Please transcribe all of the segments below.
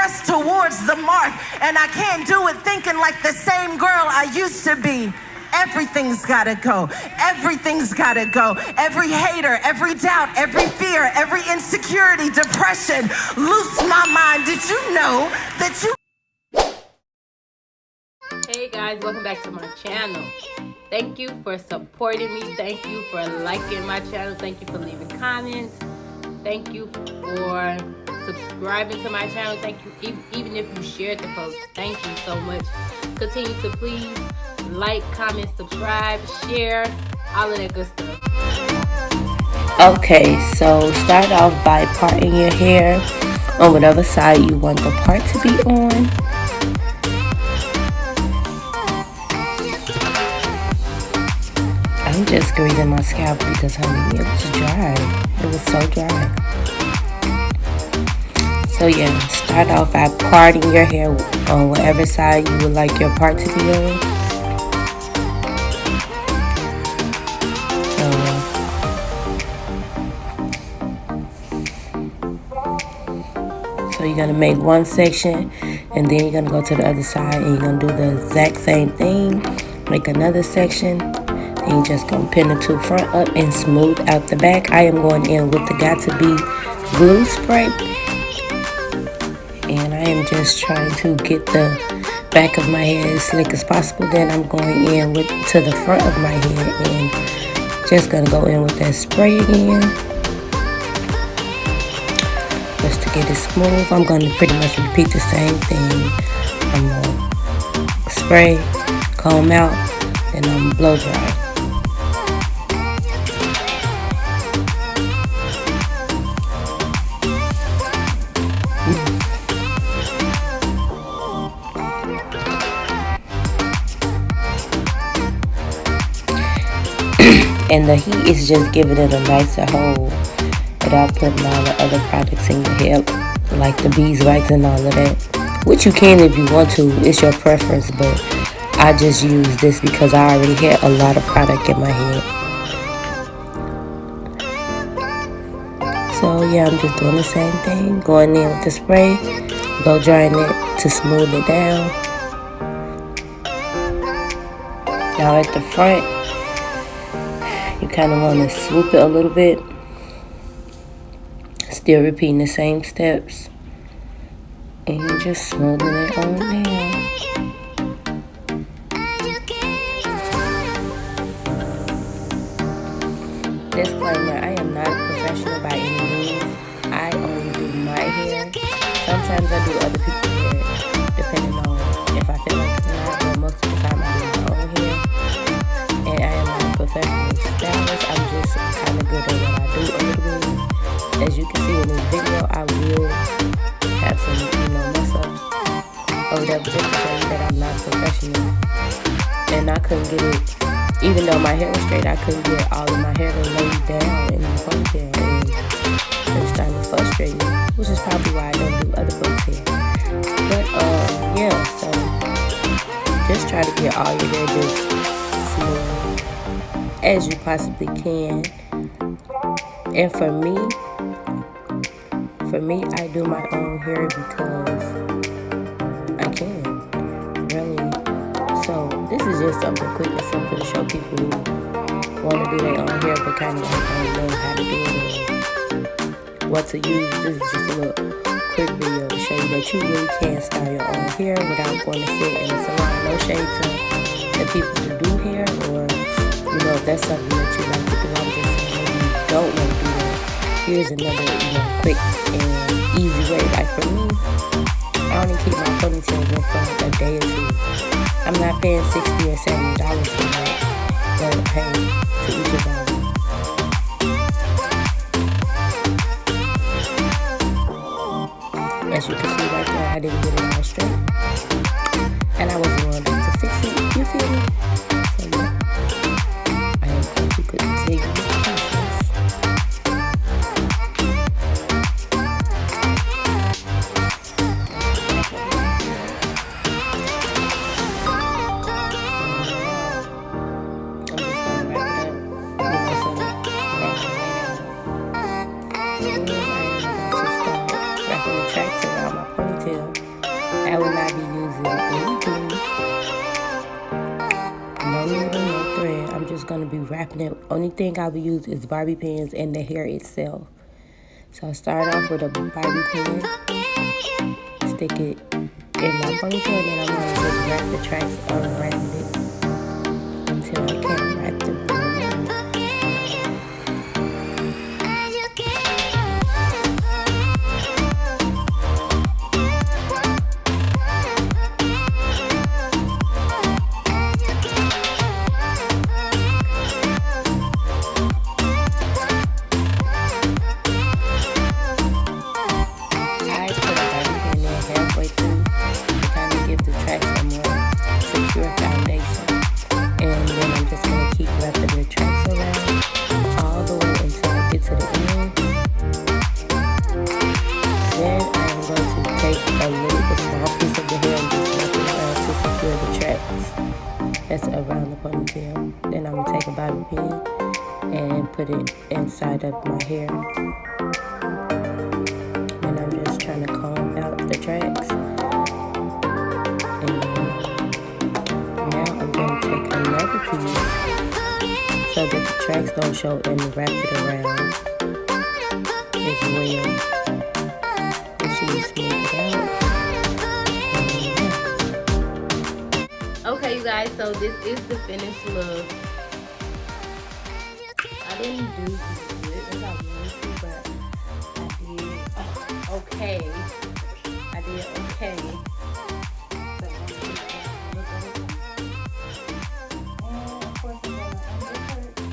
press towards the mark, and I can't do it thinking like the same girl I used to be. Everything's gotta go. Everything's gotta go. Every hater, every doubt, every fear, every insecurity, depression, loose my mind. Did you know that you... Hey guys, welcome back to my channel. Thank you for supporting me. Thank you for liking my channel. Thank you for leaving comments. Thank you for subscribing to my channel. Thank you, even if you shared the post. Thank you so much. Continue to please like, comment, subscribe, share, all of that good stuff. Okay, so start off by parting your hair on whatever side you want the part to be on. I'm just greasing my scalp because, honey, it was dry. It was so dry. So yeah, start off by parting your hair on whatever side you would like your part to be on. So you're gonna make one section, and then you're gonna go to the other side, and you're gonna do the exact same thing. Make another section, then you're just gonna pin the two front up and smooth out the back. I am going in with the Got To Be glue spray, and I am just trying to get the back of my head as slick as possible. Then I'm going in to the front of my head, and just gonna go in with that spray again. Just to get it smooth, I'm going to pretty much repeat the same thing. I'm going to spray, comb out, and I'm going to blow dry. And the heat is just giving it a nicer hold without putting all the other products in your hair, like the beeswax and all of that, which you can if you want to. It's your preference, but I just use this because I already had a lot of product in my head. So yeah, I'm just doing the same thing, going in with the spray, blow drying it to smooth it down. Now at the front, you kind of want to swoop it a little bit. Still repeating the same steps, and you're just smoothing it on down. Disclaimer, I am not a professional by any means. I only do my hair. Sometimes I do other people's hair, depending on if I feel like it or not, but most of the time I do my own hair. And I am not a professional stylist. I'm just kind of good at what I do a little bit. As you can see in this video, I will have some, mess ups or whatever, just to show you that I'm not professional. And I couldn't get it, even though my hair was straight, I couldn't get all of my hair to lay down in the ponytail, and it was starting to frustrate me, which is probably why I don't do other folks' hair. But yeah, so just try to get all your hair just smooth as you possibly can. And for me, I do my own hair because I can, really. So this is just something quick and simple to show people who want to do their own hair but kind of don't know how to do it or what to use. This is just a little quick video to show you that you really can style your own hair without going to sit in a salon. No shade to the people who do hair, or if that's something that you like to do. I'm just saying, if you don't want to do that, here's another quick and easy way. Like for me, I only keep my ponytails in for like a day or two. I'm not paying $60 or $70 for that, but hey, to each his own. As you can see right there, I didn't get it all straight, and I wasn't going back to fix it. You feel me? So yeah, I am going to continue with the process. Tracks around my ponytail. ponytail. I will not be using anything, no needle, no thread. I'm just going to be wrapping it. Only thing I will use is bobby pins and the hair itself. So I start off with a bobby pin, stick it in my ponytail, and then I'm going to just wrap the tracks around it until I can't wrap them no more. That's around the ponytail. Then I'm gonna take a bobby pin and put it inside of my hair. And I'm just trying to comb out the tracks. And now I'm gonna take another piece so that the tracks don't show and wrap it around as well. Make sure you smooth it out. Okay, you guys, so this is the finished look. I didn't do good as I wanted to, but I did okay. I did okay. So, and of course, I'm gonna undercut.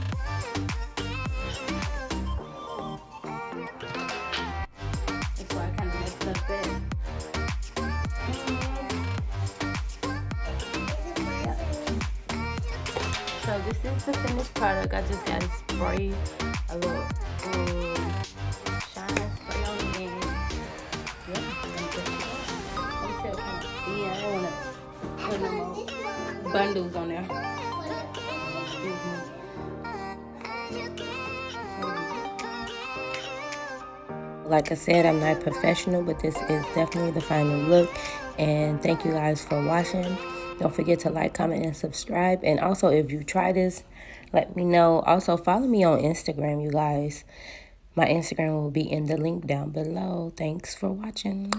That's why I kind of messed up that. So this is the finished product. I just got to spray a little shine spray on it, and yeah, I don't want to put no more bundles on there. Excuse me. Like I said, I'm not professional, but this is definitely the final look. And thank you guys for watching. Don't forget to like, comment, and subscribe. And also, if you try this, let me know. Also, follow me on Instagram, you guys. My Instagram will be in the link down below. Thanks for watching.